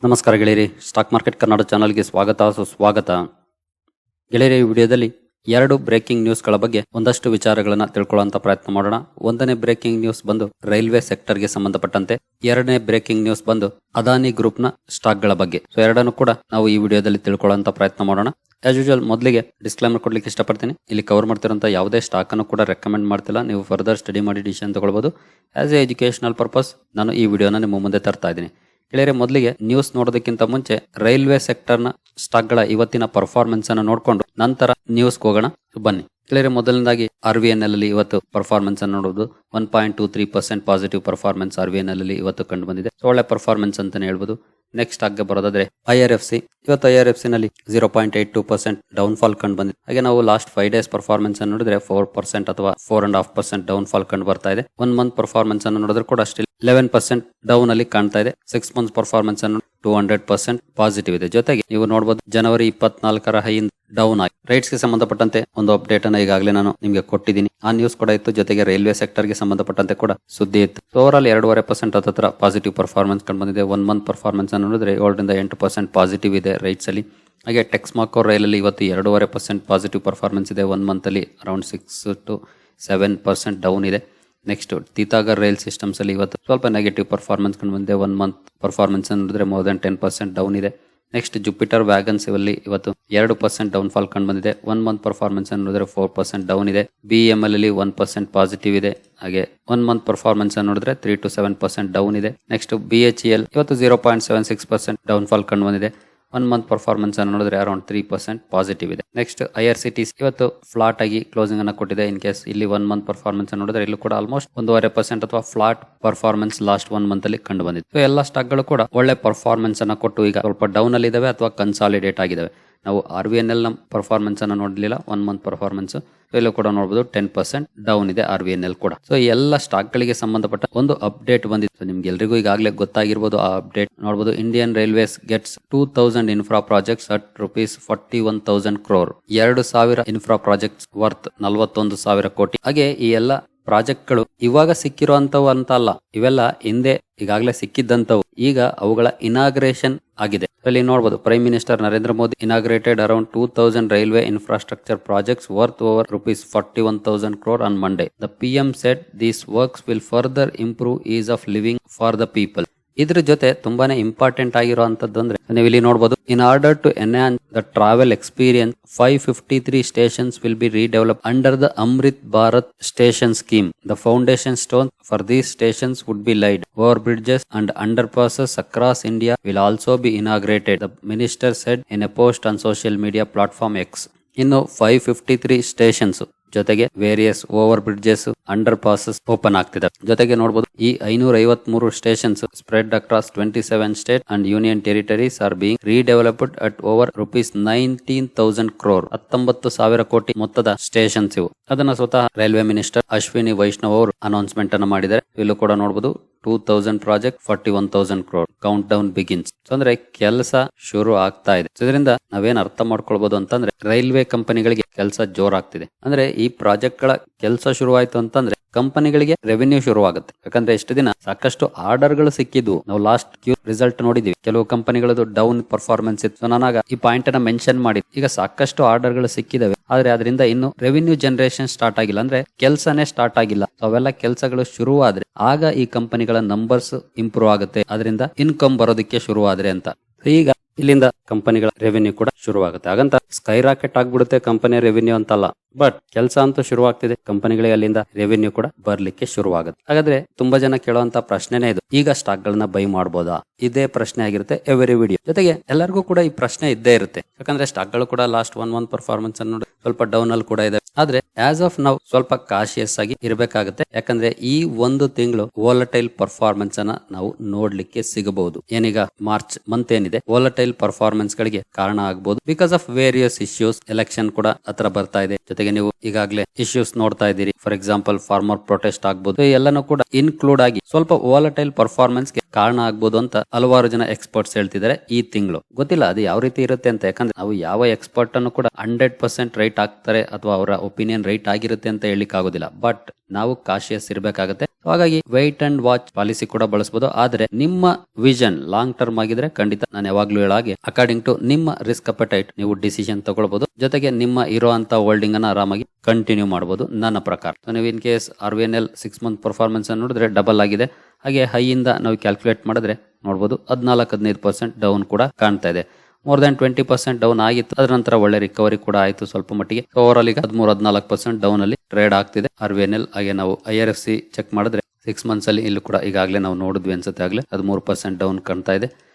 ನಮಸ್ಕಾರ ಗೆಳೆಯರಿ, stock market Kannada ಚಾನಲ್ಗೆ ಸುಸ್ವಾಗತ. ಗೆಳೆಯರಿ, ಈ ವಿಡಿಯೋದಲ್ಲಿ ಎರಡು ಬ್ರೇಕಿಂಗ್ ನ್ಯೂಸ್ಗಳ ಬಗ್ಗೆ ಒಂದಷ್ಟು ವಿಚಾರಗಳನ್ನ ತಿಳ್ಕೊಳ್ಳುವಂತ ಪ್ರಯತ್ನ ಮಾಡೋಣ. ಒಂದನೇ ಬ್ರೇಕಿಂಗ್ ನ್ಯೂಸ್ ಬಂದು ರೈಲ್ವೆ ಸೆಕ್ಟರ್ಗೆ ಸಂಬಂಧಪಟ್ಟಂತೆ, ಎರಡನೇ ಬ್ರೇಕಿಂಗ್ ನ್ಯೂಸ್ ಬಂದು ಅದಾನಿ ಗ್ರೂಪ್ ನ ಸ್ಟಾಕ್ಗಳ ಬಗ್ಗೆ. ಸೊ ಎರಡನ್ನು ಕೂಡ ನಾವು ಈ ವಿಡಿಯೋದಲ್ಲಿ ತಿಳ್ಕೊಳ್ಳುವಂತ ಪ್ರಯತ್ನ ಮಾಡೋಣ. ಆಸ್ ಯೂಶುವಲ್ ಮೊದಲಿಗೆ ಡಿಸ್ಕ್ಲೈಮರ್ ಕೊಡ್ಲಿಕ್ಕೆ ಇಷ್ಟಪಡ್ತೀನಿ. ಇಲ್ಲಿ ಕವರ್ ಮಾಡ್ತಿರೋಂಥ ಯಾವುದೇ ಸ್ಟಾಕ್ ಅನ್ನು ಕೂಡ ರೆಕಮೆಂಡ್ ಮಾಡ್ತಿಲ್ಲ. ನೀವು ಫರ್ದರ್ ಸ್ಟಡಿ ಮಾಡಿ ಡಿಸಿಷನ್ ತಗೊಳ್ಬಹುದು. ಆಸ್ ಎ ಎಜುಕೇಶನಲ್ ಪರ್ಪಸ್ ನಾನು ಈ ವಿಡಿಯೋನ ನಿಮ್ಮ ಮುಂದೆ ತರ್ತಾ ಇದ್ದೀನಿ. ಗೆಳೆಯರೆ, ಮೊದಲಿಗೆ ನ್ಯೂಸ್ ನೋಡೋದಕ್ಕಿಂತ ಮುಂಚೆ ರೈಲ್ವೆ ಸೆಕ್ಟರ್ನ ಸ್ಟಾಕ್ಗಳ ಇವತ್ತಿನ ಪರ್ಫಾರ್ಮೆನ್ಸ್ ಅನ್ನು ನೋಡಿಕೊಂಡು ನಂತರ ನ್ಯೂಸ್ಗೆ ಹೋಗೋಣ. ಬನ್ನಿ ಗೆಳೆಯರೆ, ಮೊದಲನೇದಾಗಿ RVNL ಅಲ್ಲಿ ಇವತ್ತು ಪರ್ಫಾರ್ಮೆನ್ಸ್ ಅನ್ನು ನೋಡೋದು 1.23% ಪಾಸಿಟಿವ್ ಪರ್ಫಾರ್ಮೆನ್ಸ್ RVNL ಅಲ್ಲಿ ಇವತ್ತು ಕಂಡು ಬಂದಿದೆ. ಒಳ್ಳೆ ಪರ್ಫಾರ್ಮೆನ್ಸ್ ಅಂತಾನೆ ಹೇಳ್ಬೋದು. ನೆಕ್ಸ್ಟ್ ಆಗಿ ಬರೋದಾದ್ರೆ IRFC, ಇವತ್ತು IRFC ನಲ್ಲಿ 0.82% ಡೌನ್ ಫಾಲ್ ಕಂಡು ಬಂದಿದೆ. ಹಾಗೆ ನಾವು ಲಾಸ್ಟ್ 5 days ಪರ್ಫಾರ್ಮೆನ್ಸ್ ಅನ್ನು ನೋಡಿದ್ರೆ 4% ಅಥವಾ 4.5% ಡೌನ್ ಫಾಲ್ ಕಂಡು ಬರ್ತಾ ಇದೆ. 1 month ಪರ್ಫಾರ್ಮೆನ್ಸ್ ಅನ್ನು ನೋಡಿದ್ರೆ ಕೂಡ ಸ್ಟಿಲ್ 11% ಡೌನ್ ಅಲ್ಲಿ ಕಾಣ್ತಾ ಇದೆ. 6 months ಪರ್ಫಾರ್ಮೆನ್ಸ್ ಅನ್ನು 200% ಪಾಸಿಟಿವ್ ಇದೆ. ಜೊತೆಗೆ ನೀವು ನೋಡಬಹುದು ಜನವರಿ 24ರ ಹೈಯಿಂದ ಡೌನ್ ಆಗಿ. ರೈಟ್ಸ್ ಗೆ ಸಂಬಂಧಪಟ್ಟಂತೆ ಒಂದು ಅಪ್ಡೇಟ್ ಅನ್ನ ಈಗಾಗಲೇ ನಾನು ನಿಮಗೆ ಕೊಟ್ಟಿದ್ದೀನಿ. ಆ ನ್ಯೂಸ್ ಕೂಡ ಇತ್ತು. ಜೊತೆಗೆ ರೈಲ್ವೆ ಸೆಕ್ಟರ್ ಗೆ ಸಂಬಂಧಪಟ್ಟಂತೆ ಕೂಡ ಸುದ್ದಿ ಇತ್ತು. ಓವರ್ ಆಲ್ 2.5% ಹತ್ರ ಪಾಸಿಟಿವ್ ಪರ್ಫಾರ್ಮೆನ್ಸ್ ಕಂಡು ಬಂದಿದೆ. 1 month ಪರ್ಫಾರ್ಮೆನ್ಸ್ ಅನ್ನು ನೋಡಿದ್ರೆ 7ರಿಂದ 8% ಪಾಸಿಟಿವ್ ಇದೆ ರೈಟ್ಸ್ ಅಲ್ಲಿ. ಹಾಗೆ ಟೆಕ್ಸ್ಮಾಕೋ ರೈಲಲ್ಲಿ ಇವತ್ತು 2.5% ಪಾಸಿಟಿವ್ ಪರ್ಫಾರ್ಮೆನ್ಸ್ ಇದೆ. 1 month ಅಲ್ಲಿ ಅರೌಂಡ್ 6 to 7% ಡೌನ್ ಇದೆ. ನೆಕ್ಸ್ಟ್ ತೀತಾಗರ್ ರೈಲ್ ಸಿಸ್ಟಮ್ಸ್ ಅಲ್ಲಿ ಇವತ್ತು ಸ್ವಲ್ಪ ನೆಗೆಟಿವ್ ಪರ್ಫಾರ್ಮೆನ್ಸ್ ಕಂಡು ಬಂದಿದೆ. 1 month ಪರ್ಫಾರ್ಮೆನ್ಸ್ ಅನ್ನು ನೋಡಿದ್ರೆ ಮೋರ್ ದನ್ 10% ಡೌನ್ ಇದೆ. ನೆಕ್ಸ್ಟ್ ಜುಪಿಟರ್ ವ್ಯಾಗನ್ಸ್ ಅಲ್ಲಿ ಇವತ್ತು 2% ಡೌನ್ ಫಾಲ್ ಕಂಡು ಬಂದಿದೆ. 1 month ಪರ್ಫಾರ್ಮೆನ್ಸ್ ಅನ್ನು ನೋಡಿದ್ರೆ 4% ಡೌನ್ ಇದೆ. BEML ಅಲ್ಲಿ 1% ಪಾಸಿಟಿವ್ ಇದೆ. ಹಾಗೆ 1 month ಪರ್ಫಾರ್ಮೆನ್ಸ್ ಅನ್ನು ನೋಡಿದ್ರೆ 3 to 7% ಡೌನ್ ಇದೆ. ನೆಕ್ಸ್ಟ್ BHEL ಇವತ್ತು 0.76% ಡೌನ್ ಫಾಲ್ ಕಂಡು ಬಂದಿದೆ. 1 month ಪರ್ಫಾರ್ಮೆನ್ಸ್ ಅನ್ನು ನೋಡಿದ್ರೆ ಅರೌಂಡ್ 3% ಪಾಸಿಟಿವ್ ಇದೆ. ನೆಕ್ಸ್ಟ್ IRCTC ಇವತ್ತು ಫ್ಲಾಟ್ ಆಗಿ ಕ್ಲೋಸಿಂಗ್ ಅನ್ನು ಕೊಟ್ಟಿದೆ. ಇನ್ ಕೇಸ್ ಇಲ್ಲಿ 1 month ಪರ್ಫಾರ್ಮೆನ್ಸ್ ಅನ್ನು ನೋಡಿದ್ರೆ ಇಲ್ಲೂ ಕೂಡ ಆಲ್ಮೋಸ್ಟ್ 1.5% ಅಥವಾ ಫ್ಲಾಟ್ ಪರ್ಫಾರ್ಮೆನ್ಸ್ ಲಾಸ್ಟ್ 1 month ಅಲ್ಲಿ ಕಂಡು ಬಂದಿದೆ. ಸೊ ಎಲ್ಲ ಸ್ಟಾಕ್ ಗಳು ಕೂಡ ಒಳ್ಳೆ ಪರ್ಫಾರ್ಮೆನ್ಸ್ ಅನ್ನ ಕೊಟ್ಟು ಈಗ ಸ್ವಲ್ಪ ಡೌನ್ ಅಲ್ಲಿ ಇದಾವೆ ಅಥವಾ ಕನ್ಸಾಲಿಡೇಟ್ ಆಗಿದಾವೆ. ನಾವು RVNL ನ ಪರ್ಫಾರ್ಮೆನ್ಸ್ ಅನ್ನು ನೋಡಲಿಲ್ಲ. 1 month ಪರ್ಫಾರ್ಮೆನ್ಸ್ ಇಲ್ಲೂ ಕೂಡ ನೋಡಬಹುದು 10% ಡೌನ್ ಇದೆ RVNL ಕೂಡ. ಸೊ ಎಲ್ಲ ಸ್ಟಾಕ್ ಗಳಿಗೆ ಸಂಬಂಧಪಟ್ಟ ಒಂದು ಅಪ್ಡೇಟ್ ಬಂದಿತ್ತು. ನಿಮ್ಗೆ ಎಲ್ರಿಗೂ ಈಗಾಗಲೇ ಗೊತ್ತಾಗಿರ್ಬೋದು. ಆ ಅಪ್ಡೇಟ್ ನೋಡಬಹುದು. Indian railways gets 2000 infra projects at ₹41,000 crore. 2000 infra projects worth 41,000 ಕೋಟಿ. ಹಾಗೆ ಈ ಎಲ್ಲ ಪ್ರಾಜೆಕ್ಟ್ ಗಳು ಇವಾಗ ಸಿಕ್ಕಿರುವಂತವು ಅಂತ ಅಲ್ಲ, ಇವೆಲ್ಲ ಹಿಂದೆ ಈಗಾಗಲೇ ಸಿಕ್ಕಿದ್ದಂತವು. ಈಗ ಅವುಗಳ ಇನಾಗ್ರೇಷನ್ ಆಗಿದೆ. ಇಲ್ಲಿ ನೋಡಬಹುದು, prime minister Narendra Modi inaugurated around 2000 railway infrastructure projects worth over ₹41,000 crore on Monday. The PM said these works will further improve ease of living for the people. ಇದ್ರ ಜೊತೆ ತುಂಬಾನೇ ಇಂಪಾರ್ಟೆಂಟ್ ಆಗಿರುವಂತದ್ದು ಅಂದ್ರೆ ನೀವು ಇಲ್ಲಿ ನೋಡಬಹುದು, in order to enhance the travel experience 553 stations will be redeveloped under the Amrit Bharat Station scheme. The foundation stone for these stations would be laid. Overbridges and underpasses across India will also be inaugurated, the minister said in a post on social media platform X. ಇನ್ನು 553 stations ಜೊತೆಗೆ various over bridges, under passes open ಆಗ್ತಿದೆ. ಜೊತೆಗೆ ನೋಡಬಹುದು, ಈ 553 stations spread across 27 state and union territories are being redeveloped at over ₹19,000 crore. 19,000 ಕೋಟಿ ಮೊತ್ತದ stations ಇವು. ಅದನ್ನ ಸ್ವತಃ ರೈಲ್ವೆ ಮಿನಿಸ್ಟರ್ ಅಶ್ವಿನಿ ವೈಷ್ಣವ್ ಅವರು ಅನೌನ್ಸ್ಮೆಂಟ್ ಅನ್ನು ಮಾಡಿದ್ದಾರೆ. ಇಲ್ಲೂ ಕೂಡ ನೋಡಬಹುದು 2000 project 41,000 crore. Count down begins. ಅಂದ್ರೆ ಕೆಲಸ ಶುರು ಆಗ್ತಾ ಇದೆ. ಇದರಿಂದ ನಾವೇನ್ ಅರ್ಥ ಮಾಡ್ಕೊಳ್ಬಹುದು ಅಂತಂದ್ರೆ, ರೈಲ್ವೆ ಕಂಪನಿಗಳಿಗೆ ಕೆಲಸ ಜೋರಾಗ್ತಿದೆ. ಅಂದ್ರೆ ಈ ಪ್ರಾಜೆಕ್ಟ್ ಗಳ ಕೆಲಸ ಶುರುವಾಯ್ತು ಅಂತಂದ್ರೆ ಕಂಪನಿಗಳಿಗೆ ರೆವೆನ್ಯೂ ಶುರುವಾಗುತ್ತೆ. ಯಾಕಂದ್ರೆ ಇಷ್ಟು ದಿನ ಸಾಕಷ್ಟು ಆರ್ಡರ್ ಗಳು ಸಿಕ್ಕಿದ್ವು. ನಾವು ಲಾಸ್ಟ್ ರಿಸಲ್ಟ್ ನೋಡಿದ್ವಿ, ಕೆಲವು ಕಂಪನಿಗಳದ್ದು ಡೌನ್ ಪರ್ಫಾರ್ಮೆನ್ಸ್ ಇತ್ತು. ನಾನಾಗ ಈ ಪಾಯಿಂಟ್ ಅನ್ನ ಮೆನ್ಷನ್ ಮಾಡಿ, ಈಗ ಸಾಕಷ್ಟು ಆರ್ಡರ್ ಗಳು ಸಿಕ್ಕಿದಾವೆ. ಆದ್ರೆ ಅದರಿಂದ ಇನ್ನು ರೆವೆನ್ಯೂ ಜನರೇಷನ್ ಸ್ಟಾರ್ಟ್ ಆಗಿಲ್ಲ, ಅಂದ್ರೆ ಕೆಲಸನೇ ಸ್ಟಾರ್ಟ್ ಆಗಿಲ್ಲ. ಅವೆಲ್ಲ ಕೆಲಸಗಳು ಶುರುವಾದ್ರೆ ಆಗ ಈ ಕಂಪನಿಗಳ ನಂಬರ್ಸ್ ಇಂಪ್ರೂವ್ ಆಗುತ್ತೆ. ಅದರಿಂದ ಇನ್ಕಮ್ ಬರೋದಕ್ಕೆ ಶುರುವಾದ್ರೆ ಅಂತ. ಈಗ ಇಲ್ಲಿಂದ ಕಂಪನಿಗಳ ರೆವೆನ್ಯೂ ಕೂಡ ಶುರುವಾಗುತ್ತೆ. ಹಾಗಂತ ಸ್ಕೈ ರಾಕೆಟ್ ಆಗ್ಬಿಡುತ್ತೆ ಕಂಪನಿಯ ರೆವೆನ್ಯೂ ಅಂತಲ್ಲ, ಬಟ್ ಕೆಲಸ ಅಂತೂ ಶುರುವಾಗ್ತಿದೆ. ಕಂಪನಿಗಳಿಗೆ ಅಲ್ಲಿಂದ ರೆವೆನ್ಯೂ ಕೂಡ ಬರ್ಲಿಕ್ಕೆ ಶುರುವಾಗುತ್ತೆ. ಹಾಗಾದ್ರೆ ತುಂಬಾ ಜನ ಕೇಳುವಂತ ಪ್ರಶ್ನೆನೇ ಇದು, ಈಗ ಸ್ಟಾಕ್ ಗಳನ್ನ ಬೈ ಮಾಡಬಹುದಾ? ಇದೇ ಪ್ರಶ್ನೆ ಆಗಿರುತ್ತೆ ಎವ್ರಿ ವಿಡಿಯೋ. ಜೊತೆಗೆ ಎಲ್ಲರಿಗೂ ಕೂಡ ಈ ಪ್ರಶ್ನೆ ಇದ್ದೇ ಇರುತ್ತೆ. ಯಾಕಂದ್ರೆ ಸ್ಟಾಕ್ ಗಳು ಕೂಡ ಲಾಸ್ಟ್ 1 month ಪರ್ಫಾರ್ಮೆನ್ಸ್ ಅನ್ನು ನೋಡಿ ಸ್ವಲ್ಪ ಡೌನ್ ಅಲ್ಲಿ ಕೂಡ ಇದೆ. ಆದ್ರೆ ಆಸ್ ಆಫ್ ನಾವು ಸ್ವಲ್ಪ ಕಾಶಿಯಸ್ ಆಗಿ ಇರಬೇಕಾಗುತ್ತೆ. ಯಾಕಂದ್ರೆ ಈ ಒಂದು ತಿಂಗಳು ವೋಲಟೈಲ್ ಪರ್ಫಾರ್ಮೆನ್ಸ್ ಅನ್ನ ನಾವು ನೋಡ್ಲಿಕ್ಕೆ ಸಿಗಬಹುದು. ಏನೀಗ ಮಾರ್ಚ್ ಮಂತ್ ಏನಿದೆ, ವೋಲಟೈಲ್ ಪರ್ಫಾರ್ಮೆನ್ಸ್ ಗಳಿಗೆ ಕಾರಣ ಆಗಬಹುದು. Because of various issues. Election ಕೂಡ ಹತ್ರ ಬರ್ತಾ ಇದೆ. ಜೊತೆಗೆ ನೀವು ಈಗಾಗಲೇ ಇಶ್ಯೂಸ್ ನೋಡ್ತಾ ಇದ್ದೀರಿ. ಫಾರ್ ಎಕ್ಸಾಂಪಲ್ ಫಾರ್ಮರ್ ಪ್ರೊಟೆಸ್ಟ್ ಆಗ್ಬಹುದು. ಎಲ್ಲನೂ ಕೂಡ ಇನ್ಕ್ಲೂಡ್ ಆಗಿ ಸ್ವಲ್ಪ ವೋಲಟೈಲ್ ಪರ್ಫಾರ್ಮೆನ್ಸ್ ಗೆ ಕಾರಣ ಆಗ್ಬಹುದು ಅಂತ ಹಲವಾರು ಜನ ಎಕ್ಸ್ಪರ್ಟ್ಸ್ ಹೇಳ್ತಿದ್ದಾರೆ ಈ ತಿಂಗಳು. ಗೊತ್ತಿಲ್ಲ ಅದು ಯಾವ ರೀತಿ ಇರುತ್ತೆ ಅಂತ. ಯಾಕಂದ್ರೆ ನಾವು ಯಾವ ಎಕ್ಸ್ಪರ್ಟ್ ಅನ್ನು ಕೂಡ 100% ರೈಟ್ ರೈಟ್ ಆಗ್ತಾರೆ ಅಥವಾ ಅವರ ಒಪಿನಿಯನ್ ರೈಟ್ ಆಗಿರುತ್ತೆ ಅಂತ ಹೇಳಿಕ್ ಆಗೋದಿಲ್ಲ. ಬಟ್ ನಾವು ಕಾಶಿಯಸ್ ಇರಬೇಕಾಗುತ್ತೆ. ಹಾಗಾಗಿ ವೈಟ್ ಅಂಡ್ ವಾಚ್ ಪಾಲಿಸಿ ಕೂಡ ಬಳಸಬಹುದು. ಆದ್ರೆ ನಿಮ್ಮ ವಿಷನ್ ಲಾಂಗ್ ಟರ್ಮ್ ಆಗಿದ್ರೆ ಖಂಡಿತ ನಾನು ಯಾವಾಗ್ಲೂ ಹೇಳಾಗೆ ಅಕಾರ್ಡಿಂಗ್ ಟು ನಿಮ್ಮ ರಿಸ್ಕ್ ಅಪಟೈಟ್ ನೀವು ಡಿಸಿಷನ್ ತಗೊಳ್ಬಹುದು. ಜೊತೆಗೆ ನಿಮ್ಮ ಇರೋ ಅಂತ ಹೋಲ್ಡಿಂಗ್ ಅನ್ನ ಆರಾಮಾಗಿ ಕಂಟಿನ್ಯೂ ಮಾಡಬಹುದು ನನ್ನ ಪ್ರಕಾರ. ನೀವು in case RVNL 6 month performance ಅನ್ನು ನೋಡಿದ್ರೆ ಡಬಲ್ ಆಗಿದೆ. ಹಾಗೆ ಹೈ ಇಂದ ನಾವು ಕ್ಯಾಲ್ಕುಲೇಟ್ ಮಾಡಿದ್ರೆ ನೋಡಬಹುದು 14-15% ಡೌನ್ ಕೂಡ ಕಾಣ್ತಾ ಇದೆ. ಮೋರ್ ದನ್ 20% ಡೌನ್ ಆಗಿತ್ತು. ಅದರ ನಂತರ ಒಳ್ಳೆ ರಿಕವರಿ ಕೂಡ ಆಯಿತು ಸ್ವಲ್ಪ ಮಟ್ಟಿಗೆ. ಓವರ್ ಆಲ್ ಈಗ 13-14% ಡೌನ್ ಅಲ್ಲಿ ಟ್ರೇಡ್ ಆಗ್ತಿದೆ RVNL. ಹಾಗೆ ನಾವು IRFC ಚೆಕ್ ಮಾಡಿದ್ರೆ 6 ಮಂತ್ಸ್ ಅಲ್ಲಿ ಇಲ್ಲೂ ಕೂಡ ಈಗಾಗಲೇ ನಾವು ನೋಡಿದ್ವಿ ಅನ್ಸುತ್ತೆ, ಆಗ್ಲೇ 13% ಡೌನ್ ಕಾಣ್ತಾ ಇದೆ.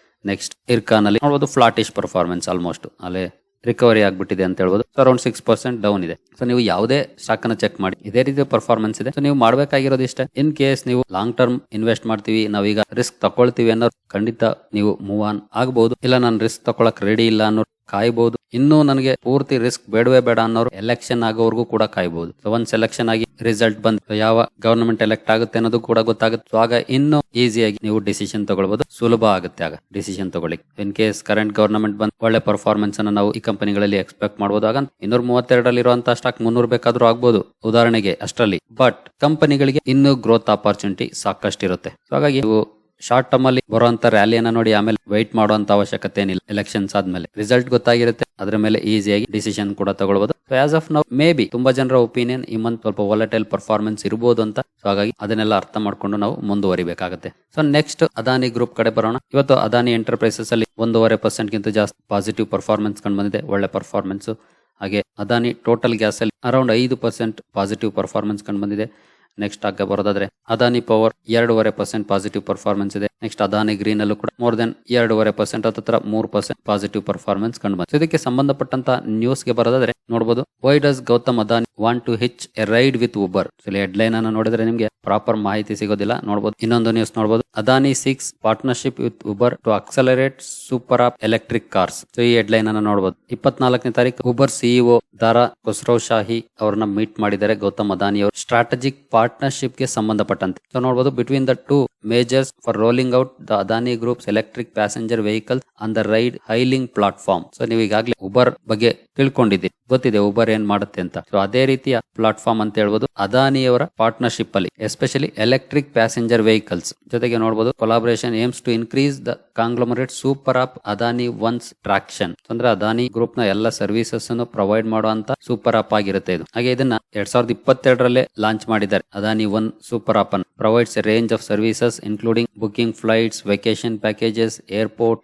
ನೆಕ್ಸ್ಟ್ ಇರ್ಕಾನ್ ಅಲ್ಲಿ ನೋಡಬಹುದು ಫ್ಲಾಟಿಶ್ ಪರ್ಫಾರ್ಮೆನ್ಸ್, ಆಲ್ಮೋಸ್ಟ್ ಅಲ್ಲೇ ರಿಕವರಿ ಆಗ್ಬಿಟ್ಟಿದೆ ಅಂತ ಹೇಳ್ಬೋದು. ಸೊ ಅರೌಂಡ್ 6% ಡೌನ್ ಇದೆ. ಸೊ ನೀವು ಯಾವುದೇ ಸ್ಟಾಕ್ ಅನ್ನ ಚೆಕ್ ಮಾಡಿ ಇದೇ ರೀತಿ ಪರ್ಫಾರ್ಮೆನ್ಸ್ ಇದೆ. ಸೊ ನೀವು ಮಾಡಬೇಕಾಗಿರೋದು ಇಷ್ಟೇ. ಇನ್ ಕೇಸ್ ನೀವು ಲಾಂಗ್ ಟರ್ಮ್ ಇನ್ವೆಸ್ಟ್ ಮಾಡ್ತೀವಿ, ನಾವೀಗ ರಿಸ್ಕ್ ತಗೊಳ್ತೀವಿ ಅನ್ನೋ ಖಂಡಿತ ನೀವು ಮೂವ್ ಆನ್ ಆಗಬಹುದು. ಇಲ್ಲ ನಾನು ರಿಸ್ಕ್ ತಗೊಳಕ್ ರೆಡಿ ಇಲ್ಲ ಅನ್ನೋ ಕಾಯಬಹುದು. ಇನ್ನು ನನಗೆ ಪೂರ್ತಿ ರಿಸ್ಕ್ ಬೇಡವೇ ಬೇಡ ಅನ್ನೋರು ಎಲೆಕ್ಷನ್ ಆಗೋವರೆಗೂ ಕೂಡ ಕಾಯಬಹುದು. ಸೊ ಒಂದ್ ಸೆಲೆಕ್ಷನ್ ಆಗಿ ರಿಸಲ್ಟ್ ಬಂದು ಯಾವ ಗವರ್ನಮೆಂಟ್ ಎಲೆಕ್ಟ್ ಆಗುತ್ತೆ ಅನ್ನೋದು ಕೂಡ ಗೊತ್ತಾಗುತ್ತೆ. ಸೊ ಆಗ ಇನ್ನು ಈಸಿಯಾಗಿ ನೀವು ಡಿಸಿಷನ್ ತಗೊಳ್ಬಹುದು, ಸುಲಭ ಆಗುತ್ತೆ ಆಗ ಡಿಸಿಷನ್ ತಗೊಳ್ಳಿ. ಇನ್ ಕೇಸ್ ಕರೆಂಟ್ ಗವರ್ನಮೆಂಟ್ ಬಂದು ಒಳ್ಳೆ ಪರ್ಫಾರ್ಮೆನ್ಸ್ ಅನ್ನು ನಾವು ಈ ಕಂಪನಿಗಳಲ್ಲಿ ಎಕ್ಸ್ಪೆಕ್ಟ್ ಮಾಡಬಹುದು. ಆಗ 232 ಇರುವಂತಹ ಸ್ಟಾಕ್ 300 ಬೇಕಾದ್ರೂ ಆಗ್ಬಹುದು ಉದಾಹರಣೆಗೆ ಅಷ್ಟರಲ್ಲಿ. ಬಟ್ ಕಂಪನಿಗಳಿಗೆ ಇನ್ನು ಗ್ರೋತ್ ಆಪರ್ಚುನಿಟಿ ಸಾಕಷ್ಟು ಇರುತ್ತೆ. ಸೊ ಹಾಗಾಗಿ ನೀವು ಶಾರ್ಟ್ ಟರ್ಮ್ ಅಲ್ಲಿ ಬರುವಂತ ರ್ಯಾಲಿಯನ್ನ ನೋಡಿ ಆಮೇಲೆ ವೈಟ್ ಮಾಡುವಂತ ಅವಶ್ಯಕತೆ ಏನಿಲ್ಲ. ಎಲೆಕ್ಷನ್ಸ್ ಆದ್ಮೇಲೆ ರಿಸಲ್ಟ್ ಗೊತ್ತಾಗಿರುತ್ತೆ, ಅದ್ರ ಮೇಲೆ ಈಸಿಯಾಗಿ ಡಿಸಿಷನ್ ಕೂಡ ತಗೊಳ್ಬಹುದು. So as of now may be ತುಂಬಾ ಜನರ ಒಪಿನಿಯನ್ ಈ ಮಂತ್ ಸ್ವಲ್ಪ ವಾಲಟೈಲ್ ಪರ್ಫಾರ್ಮೆನ್ಸ್ ಇರಬಹುದು ಅಂತ. ಸೊ ಹಾಗಾಗಿ ಅದನ್ನೆಲ್ಲ ಅರ್ಥ ಮಾಡ್ಕೊಂಡು ನಾವು ಮುಂದುವರಿಬೇಕಾಗುತ್ತೆ. ಸೊ ನೆಕ್ಸ್ಟ್ ಅದಾನಿ ಗ್ರೂಪ್ ಕಡೆ ಬರೋಣ. ಇವತ್ತು ಅದಾನಿ ಎಂಟರ್ಪ್ರೈಸಸ್ ಅಲ್ಲಿ 1.5% ಗಿಂತ ಜಾಸ್ತಿ ಪಾಸಿಟಿವ್ ಪರ್ಫಾರ್ಮೆನ್ಸ್ ಕಂಡು ಬಂದಿದೆ, ಒಳ್ಳೆ ಪರ್ಫಾರ್ಮೆನ್ಸ್. ಹಾಗೆ ಅದಾನಿ ಟೋಟಲ್ ಗ್ಯಾಸ್ ಅಲ್ಲಿ ಅರೌಂಡ್ 5% ಪಾಸಿಟಿವ್ ಪರ್ಫಾರ್ಮೆನ್ಸ್ ಕಂಡು ಬಂದಿದೆ. ನೆಕ್ಸ್ಟ್ ಆಗ ಬರೋದಾದ್ರೆ ಅದಾನಿ ಪವರ್ 2.5% ಪಾಸಿಟಿವ್ ಪರ್ಫಾರ್ಮೆನ್ಸ್ ಇದೆ. ನೆಕ್ಸ್ಟ್ ಅದಾನಿ ಗ್ರೀನ್ ಅಲ್ಲೂ ಕೂಡ ಮೋರ್ ದೆನ್ 2.5% ಹತ್ರ 3% ಪಾಸಿಟಿವ್ ಪರ್ಫಾರ್ಮೆನ್ಸ್ ಕಂಡು ಬಂದಿದೆ. ಇದಕ್ಕೆ ಸಂಬಂಧಪಟ್ಟಂತ ನ್ಯೂಸ್ ಗೆ ಬರೋದಾದ್ರೆ ನೋಡಬಹುದು, why does Gautam Adani want to hitch a ride with Uber. Headline ಅನ್ನು ನೋಡಿದ್ರೆ ನಿಮಗೆ ಪ್ರಾಪರ್ ಮಾಹಿತಿ ಸಿಗೋದಿಲ್ಲ. ನೋಡಬಹುದು ಇನ್ನೊಂದು ನ್ಯೂಸ್ ನೋಡಬಹುದು, Adani seeks partnership with Uber to accelerate super app electric cars. So ಈ ಹೆಡ್ಲೈನ್ ಅನ್ನು ನೋಡಬಹುದು. 24ನೇ ತಾರೀಕು ಉಬರ್ ಸಿಇಒ ದಾರಾ ಖುಸ್ರೋ ಶಾಹಿ ಅವರನ್ನ ಮೀಟ್ ಮಾಡಿದ್ದಾರೆ ಗೌತಮ್ ಅದಾನಿ ಅವರು, ಸ್ಟ್ರಾಟಜಿಕ್ ಪಾರ್ಟ್ನರ್ಶಿಪ್ ಗೆ ಸಂಬಂಧಪಟ್ಟಂತೆ. ಸೊ ನೋಡಬಹುದು, between the two majors for rolling out the Adani group's electric passenger vehicle on the ride hailing platform. So ನೀವು ಈಗಾಗಲೇ ಉಬರ್ ಬಗ್ಗೆ ತಿಳ್ಕೊಂಡಿದ್ದೀರಿ, ಗೊತ್ತಿದೆ ಉಬರ್ ಏನ್ ಮಾಡುತ್ತೆ ಅಂತ. ಸೊ ಅದೇ ರೀತಿಯ ಪ್ಲಾಟ್ಫಾರ್ಮ್ ಅಂತ ಹೇಳ್ಬೋದು ಅದಾನಿಯವರ ಪಾರ್ಟ್ನರ್ಶಿಪ್ ಅಲ್ಲಿ, ಎಸ್ಪೆಷಲಿ ಎಲೆಕ್ಟ್ರಿಕ್ ಪ್ಯಾಸೆಂಜರ್ ವೆಹಿಕಲ್ಸ್ ಜೊತೆಗೆ ನೋಡಬಹುದು collaboration aims to increase the conglomerate super app Adani One's traction. ಅಂದ್ರೆ ಅದಾನಿ ಗ್ರೂಪ್ ನ ಎಲ್ಲ ಸರ್ವಿಸಸ್ ಅನ್ನು ಪ್ರೊವೈಡ್ ಮಾಡುವಂತ ಸೂಪರ್ ಆಪ್ ಆಗಿರುತ್ತೆ ಇದು. ಹಾಗೆ ಇದನ್ನ 2022 ಲಾಂಚ್ ಮಾಡಿದ್ದಾರೆ. ಅದಾನಿ ಒನ್ ಸೂಪರ್ ಆಪ್ ಅನ್ನು provides A range of services including booking flights, vacation packages, airport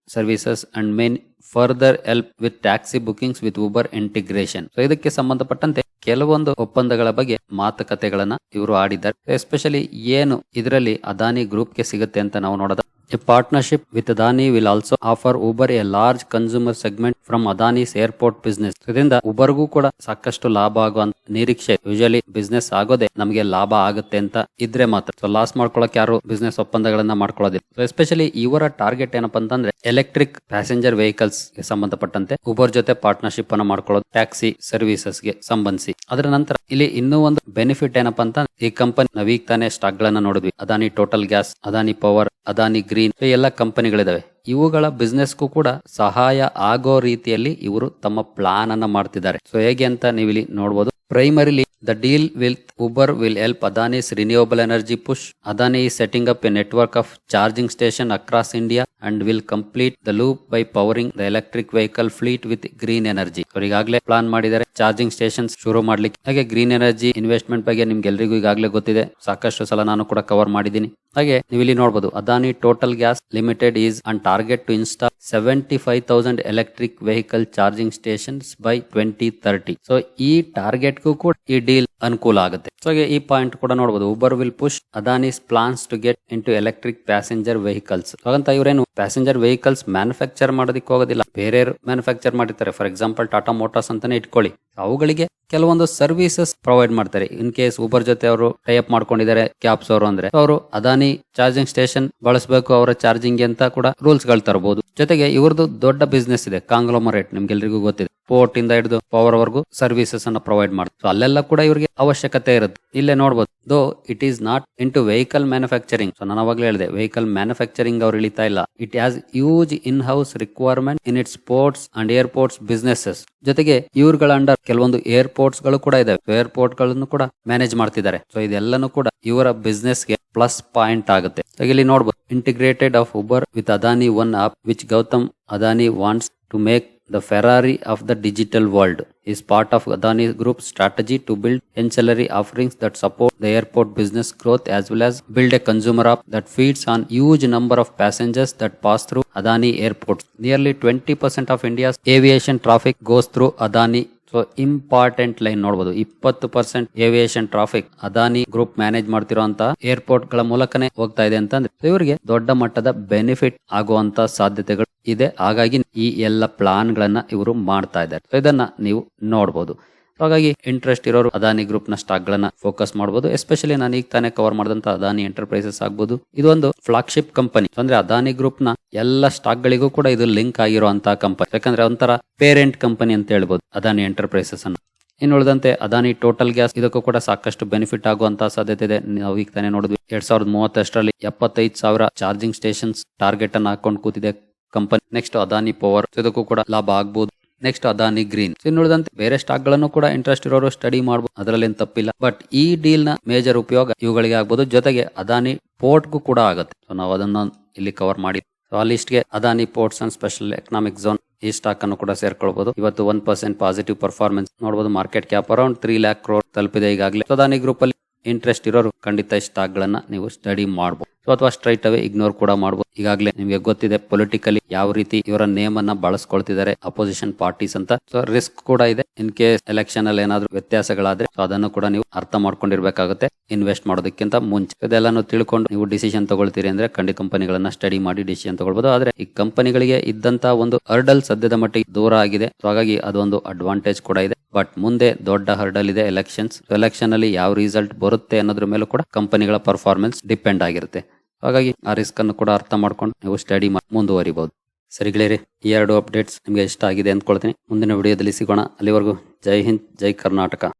services and main further help with taxi bookings with Uber integration. So ಇದಕ್ಕೆ ಸಂಬಂಧಪಟ್ಟಂತೆ ಕೆಲವೊಂದು ಒಪ್ಪಂದಗಳ ಬಗ್ಗೆ ಮಾತುಕತೆಗಳನ್ನ ಇವರು ಆಡಿದ್ದಾರೆ. ಎಸ್ಪೆಷಲಿ ಏನು ಇದರಲ್ಲಿ ಅದಾನಿ ಗ್ರೂಪ್ ಗೆ ಸಿಗುತ್ತೆ ಅಂತ ನಾವು ನೋಡೋದ, a partnership with Adani will also offer Uber a large consumer segment from Adani's airport business. ಇದರಿಂದ ಉಬರ್ಗೂ ಕೂಡ ಸಾಕಷ್ಟು ಲಾಭ ಆಗುವಂತ ನಿರೀಕ್ಷೆ. ಯೂಶಲಿ ಬಿಸ್ನೆಸ್ ಆಗೋದೇ ನಮಗೆ ಲಾಭ ಆಗುತ್ತೆ ಅಂತ ಇದ್ರೆ ಮಾತ್ರ. ಸೊ ಲಾಸ್ ಮಾಡ್ಕೊಳಕ್ ಯಾರು ಬಿಸ್ನೆಸ್ ಒಪ್ಪಂದಗಳನ್ನ ಮಾಡ್ಕೊಳ್ಳೋದಿಲ್ಲ. ಸೊ ಎಸ್ಪೆಷಲಿ ಇವರ ಟಾರ್ಗೆಟ್ ಏನಪ್ಪಾ ಅಂತಂದ್ರೆ ಎಲೆಕ್ಟ್ರಿಕ್ ಪ್ಯಾಸೆಂಜರ್ ವೆಹಿಕಲ್ಸ್ ಗೆ ಸಂಬಂಧಪಟ್ಟಂತೆ ಉಬರ್ ಜೊತೆ ಪಾರ್ಟ್ನರ್ಶಿಪ್ ಅನ್ನು ಮಾಡ್ಕೊಳ್ಳೋದು, ಟ್ಯಾಕ್ಸಿ ಸರ್ವಿಸಸ್ ಗೆ ಸಂಬಂಧಿಸಿ. ಅದರ ನಂತರ ಇಲ್ಲಿ ಇನ್ನೂ ಒಂದು ಬೆನಿಫಿಟ್ ಏನಪ್ಪಾ ಅಂತ, ಈ ಕಂಪನಿ ನಾವೀಗ ತಾನೇ ಸ್ಟಾಕ್ ಗಳನ್ನ ನೋಡಿದ್ವಿ, Adani Total gas, Adani power, Adani green, ಎಲ್ಲ ಕಂಪನಿಗಳಿದಾವೆ. ಇವುಗಳ ಬಿಸ್ನೆಸ್ಗೂ ಕೂಡ ಸಹಾಯ ಆಗೋ ರೀತಿಯಲ್ಲಿ ಇವರು ತಮ್ಮ ಪ್ಲಾನ್ ಅನ್ನ ಮಾಡ್ತಿದ್ದಾರೆ. ಸೊ ಹೇಗೆ ಅಂತ ನೀವಿಲ್ಲಿ ನೋಡಬಹುದು. Primarily the deal with Uber will help Adani's renewable energy push. Adani is setting up a network of charging station across India and will complete the loop by powering the electric vehicle fleet with green energy. So ಈಗಾಗಲೇ plan ಮಾಡಿದ್ದಾರೆ charging stations ಶುರು ಮಾಡ್ಲಿಕ್ಕೆ. ಹಾಗೆ green energy investment ಬಗ್ಗೆ ನಿಮ್ಗೆಲ್ರಿಗೂ ಈಗಾಗಲೇ ಗೊತ್ತಿದೆ, ಸಾಕಷ್ಟು ಸಲ ನಾನು ಕೂಡ ಕವರ್ ಮಾಡಿದ್ದೀನಿ. ಹಾಗೆ ನೀವು ಇಲ್ಲಿ ನೋಡಬಹುದು, Adani Total Gas Limited is on target to install 75,000 electric vehicle charging stations by 2030. So ಈ ಟಾರ್ಗೆಟ್ಗೂ ಕೂಡ ಈ ಡೀಲ್ ಅನುಕೂಲ ಆಗುತ್ತೆ. ಸೊ ಈ ಪಾಯಿಂಟ್ ಕೂಡ ನೋಡಬಹುದು. Uber will push Adani's plans to get into electric passenger vehicles. ಹಾಗಂತ ಇವರೇನು ಪ್ಯಾಸೆಂಜರ್ ವೆಹಿಕಲ್ಸ್ ಮ್ಯಾನುಫ್ಯಾಕ್ಚರ್ ಮಾಡೋದಕ್ಕೆ ಹೋಗೋದಿಲ್ಲ, ಬೇರೆ ಮ್ಯಾನುಫ್ಯಾಕ್ಚರ್ ಮಾಡಿರ್ತಾರೆ. ಫಾರ್ ಎಕ್ಸಾಂಪಲ್ ಟಾಟಾ ಮೋಟಾರ್ಸ್ ಅಂತಾನೆ ಇಟ್ಕೊಳ್ಳಿ, ಅವುಗಳಿಗೆ ಕೆಲವೊಂದು ಸರ್ವಿಸಸ್ ಪ್ರೊವೈಡ್ ಮಾಡ್ತಾರೆ. ಇನ್ ಕೇಸ್ ಉಬರ್ ಜೊತೆ ಅವರು ಟೈಅಪ್ ಮಾಡ್ಕೊಂಡಿದ್ದಾರೆ ಕ್ಯಾಬ್ಸ್ ಅವರು, ಅಂದ್ರೆ ಅವರು ಅದಾನಿ ಚಾರ್ಜಿಂಗ್ ಸ್ಟೇಷನ್ ಬಳಸಬೇಕು ಅವರ ಚಾರ್ಜಿಂಗ್ ಅಂತ ಕೂಡ ರೂಲ್ಸ್ ಗಳು ತರಬಹುದು. ಜೊತೆಗೆ ಇವ್ರದ್ದು ದೊಡ್ಡ ಬಿಸ್ನೆಸ್ ಇದೆ, ಕಾಂಗ್ಲೊಮರೇಟ್, ನಿಮ್ಗೆಲ್ರಿಗೂ ಗೊತ್ತಿದೆ. ಪೋರ್ಟ್ ಇಂದ ಹಿಡಿದು ಪವರ್ ವರೆಗೂ ಸರ್ವಿಸಸ್ ಅನ್ನ ಪ್ರೊವೈಡ್ ಮಾಡ್ತಾರೆ. ಸೊ ಅಲ್ಲೆಲ್ಲ ಕೂಡ ಇವರಿಗೆ ಅವಶ್ಯಕತೆ ಇರುತ್ತೆ. ಇಲ್ಲೇ ನೋಡಬಹುದು, though it is not into vehicle manufacturing. So ನಾನು ಅವಾಗಲೇ ಹೇಳಿದೆ, ವೆಹಿಕಲ್ ಮ್ಯಾನುಫ್ಯಾಕ್ಚರಿಂಗ್ ಅವ್ರು ಇಳಿತಾ ಇಲ್ಲ. It has huge in house requirement in its ports and airports businesses. ಜೊತೆಗೆ ಇವ್ರಗಳ ಅಂಡರ್ ಕೆಲವೊಂದು ಏರ್ಪೋರ್ಟ್ಸ್ ಗಳು ಕೂಡ ಇದಾವೆ. ಏರ್ಪೋರ್ಟ್ ಗಳನ್ನು ಕೂಡ ಮ್ಯಾನೇಜ್ ಮಾಡ್ತಿದ್ದಾರೆ. ಸೊ ಇದೆಲ್ಲನೂ ಕೂಡ ಇವರ ಬಿಸ್ನೆಸ್ ಗೆ ಪ್ಲಸ್ ಪಾಯಿಂಟ್ ಆಗುತ್ತೆ. ಇಲ್ಲಿ ನೋಡಬಹುದು, integrated of Uber with Adani one app which Gautam Adani wants to make the Ferrari of the digital world is part of Adani Group's strategy to build ancillary offerings that support the airport business growth as well as build a consumer app that feeds on huge number of passengers that pass through Adani airports. Nearly 20% of India's aviation traffic goes through Adani. So important line ನೋಡಬಹುದು, 20% aviation traffic Adani group manage ಮಾಡ್ತಿರೋಂತ airport ಗಳ ಮೂಲಕನೇ ಹೋಗ್ತಾ ಇದೆ ಅಂತಂದ್ರೆ ಇವರಿಗೆ ದೊಡ್ಡ ಮಟ್ಟದ ಬೆನಿಫಿಟ್ ಆಗುವಂತ ಸಾಧ್ಯತೆಗಳು ಇದೆ. ಹಾಗಾಗಿ ಈ ಎಲ್ಲ ಪ್ಲಾನ್ ಗಳನ್ನ ಇವರು ಮಾಡ್ತಾ ಇದ್ದಾರೆ. ಸೊ ಇದನ್ನ ನೀವು ನೋಡಬಹುದು. ಹಾಗಾಗಿ ಇಂಟ್ರೆಸ್ಟ್ ಇರೋರು ಅದಾನಿ ಗ್ರೂಪ್ ನ ಸ್ಟಾಕ್ ಗಳನ್ನ ಫೋಕಸ್ ಮಾಡಬಹುದು. ಎಸ್ಪೆಷಲಿ ನಾನು ಈಗ ತಾನೇ ಕವರ್ ಮಾಡಿದಂತ ಅದಾನಿ ಎಂಟರ್ಪ್ರೈಸಸ್ ಆಗ್ಬಹುದು. ಇದೊಂದು ಫ್ಲಾಗ್ಶಿಪ್ ಕಂಪನಿ. ಅಂದ್ರೆ ಅದಾನಿ ಗ್ರೂಪ್ ನ ಎಲ್ಲ ಸ್ಟಾಕ್ ಗಳಿಗೂ ಕೂಡ ಇದು ಲಿಂಕ್ ಆಗಿರುವಂತಹ ಕಂಪನಿ. ಯಾಕಂದ್ರೆ ಒಂಥರ ಪೇರೆಂಟ್ ಕಂಪನಿ ಅಂತ ಹೇಳ್ಬಹುದು ಅದಾನಿ ಎಂಟರ್ಪ್ರೈಸಸ್ ಅನ್ನ. ಇನ್ನು ಉಳಿದಂತೆ ಅದಾನಿ ಟೋಟಲ್ ಗ್ಯಾಸ್, ಇದಕ್ಕೂ ಕೂಡ ಸಾಕಷ್ಟು ಬೆನಿಫಿಟ್ ಆಗುವಂತಹ ಸಾಧ್ಯತೆ ಇದೆ. ನಾವು ಈಗ ತಾನೇ ನೋಡಿದ್ವಿ, 2030 75,000 ಚಾರ್ಜಿಂಗ್ ಸ್ಟೇಷನ್ಸ್ ಟಾರ್ಗೆಟ್ ಅನ್ನ ಹಾಕೊಂಡು ಕೂತಿದೆ ಕಂಪನಿ. ನೆಕ್ಸ್ಟ್ ಅದಾನಿ ಪವರ್, ಇದಕ್ಕೂ ಕೂಡ ಲಾಭ ಆಗ್ಬಹುದು. Next Adani green. ಇನ್ನುಳಿದಂತೆ ಬೇರೆ ಸ್ಟಾಕ್ ಗಳನ್ನು ಕೂಡ ಇಂಟ್ರೆಸ್ಟ್ ಇರೋರು ಸ್ಟಡಿ ಮಾಡಬಹುದು, ಅದರಲ್ಲಿ ಏನ್ ತಪ್ಪಿಲ್ಲ. ಬಟ್ ಈ ಡೀಲ್ ನ ಮೇಜರ್ ಉಪಯೋಗ ಇವುಗಳಿಗೆ ಆಗ್ಬಹುದು. ಜೊತೆಗೆ ಅದಾನಿ ಪೋರ್ಟ್ ಗೂ ಕೂಡ ಆಗುತ್ತೆ. ಸೊ ನಾವು ಅದನ್ನ ಇಲ್ಲಿ ಕವರ್ ಮಾಡಿ, ಆ ಲಿಸ್ಟ್ ಗೆ Adani Ports and Special Economic Zone ಈ ಸ್ಟಾಕ್ ಅನ್ನು ಕೂಡ ಸೇರ್ಕೊಳ್ಬಹುದು. ಇವತ್ತು 1% ಪಾಸಿಟಿವ್ ಪರ್ಫಾರ್ಮೆನ್ಸ್ ನೋಡಬಹುದು. Market cap around 3 lakh crore ತಲುಪಿದೆ ಈಗಾಗಲೇ. ಅದಾನಿ ಗ್ರೂಪ್ ಅಲ್ಲಿ ಇಂಟ್ರೆಸ್ಟ್ ಇರೋರು ಖಂಡಿತ ಈ ಸ್ಟಾಕ್ ಗಳನ್ನ ನೀವು ಸ್ಟಡಿ ಮಾಡಬಹುದು. ಅಥವಾ ಸ್ಟ್ರೈಟ್ ಅವೇ ಇಗ್ನೋರ್ ಕೂಡ ಮಾಡಬಹುದು. ಈಗಾಗಲೇ ನಿಮಗೆ ಗೊತ್ತಿದೆ ಪೊಲಿಟಿಕಲಿ ಯಾವ ರೀತಿ ಇವರ ನೇಮ್ ಅನ್ನ ಬಳಸ್ಕೊಳ್ತಿದ್ದಾರೆ ಅಪೋಸಿಷನ್ ಪಾರ್ಟೀಸ್ ಅಂತ. ಸೊ ರಿಸ್ಕ್ ಕೂಡ ಇದೆ. ಇನ್ ಕೇಸ್ ಎಲೆಕ್ಷನ್ ಅಲ್ಲಿ ಏನಾದ್ರು ವ್ಯತ್ಯಾಸಗಳಾದ್ರೆ ಅದನ್ನು ಕೂಡ ನೀವು ಅರ್ಥ ಮಾಡ್ಕೊಂಡಿರ್ಬೇಕಾಗುತ್ತೆ ಇನ್ವೆಸ್ಟ್ ಮಾಡೋದಕ್ಕಿಂತ ಮುಂಚೆ. ಇದೆಲ್ಲಾನು ತಿಳ್ಕೊಂಡು ನೀವು ಡಿಸಿಷನ್ ತಗೊಳ್ತೀರಿ ಅಂದ್ರೆ ಖಂಡಿತ ಕಂಪನಿಗಳನ್ನ ಸ್ಟಡಿ ಮಾಡಿ ಡಿಸಿಷನ್ ತಗೊಳ್ಬಹುದು. ಆದ್ರೆ ಈ ಕಂಪನಿಗಳಿಗೆ ಇದ್ದಂತ ಒಂದು ಹರ್ಡಲ್ ಸದ್ಯದ ಮಟ್ಟಿಗೆ ದೂರ ಆಗಿದೆ. ಸೊ ಹಾಗಾಗಿ ಅದೊಂದು ಅಡ್ವಾಂಟೇಜ್ ಕೂಡ ಇದೆ. ಬಟ್ ಮುಂದೆ ದೊಡ್ಡ ಹರ್ಡಲ್ ಇದೆ ಎಲೆಕ್ಷನ್ಸ್. ಎಲೆಕ್ಷನ್ ಅಲ್ಲಿ ಯಾವ ರಿಸಲ್ಟ್ ಬರುತ್ತೆ ಅನ್ನೋದ್ರ ಮೇಲೂ ಕೂಡ ಕಂಪನಿಗಳ ಪರ್ಫಾರ್ಮೆನ್ಸ್ ಡಿಪೆಂಡ್ ಆಗಿರುತ್ತೆ. ಹಾಗಾಗಿ ಆ ರಿಸ್ಕ್ ಅನ್ನು ಕೂಡ ಅರ್ಥ ಮಾಡ್ಕೊಂಡು ನೀವು ಸ್ಟಡಿ ಮಾಡಿ ಮುಂದುವರಿಬಹುದು. ಸರಿ ಗೆಳೆಯರೆ, ಈ 2 ಅಪ್ಡೇಟ್ಸ್ ನಿಮ್ಗೆ ಇಷ್ಟ ಆಗಿದೆ ಅಂದ್ಕೊಳ್ತೀನಿ. ಮುಂದಿನ ವಿಡಿಯೋದಲ್ಲಿ ಸಿಗೋಣ. ಅಲ್ಲಿವರೆಗೂ ಜೈ ಹಿಂದ್, ಜೈ ಕರ್ನಾಟಕ.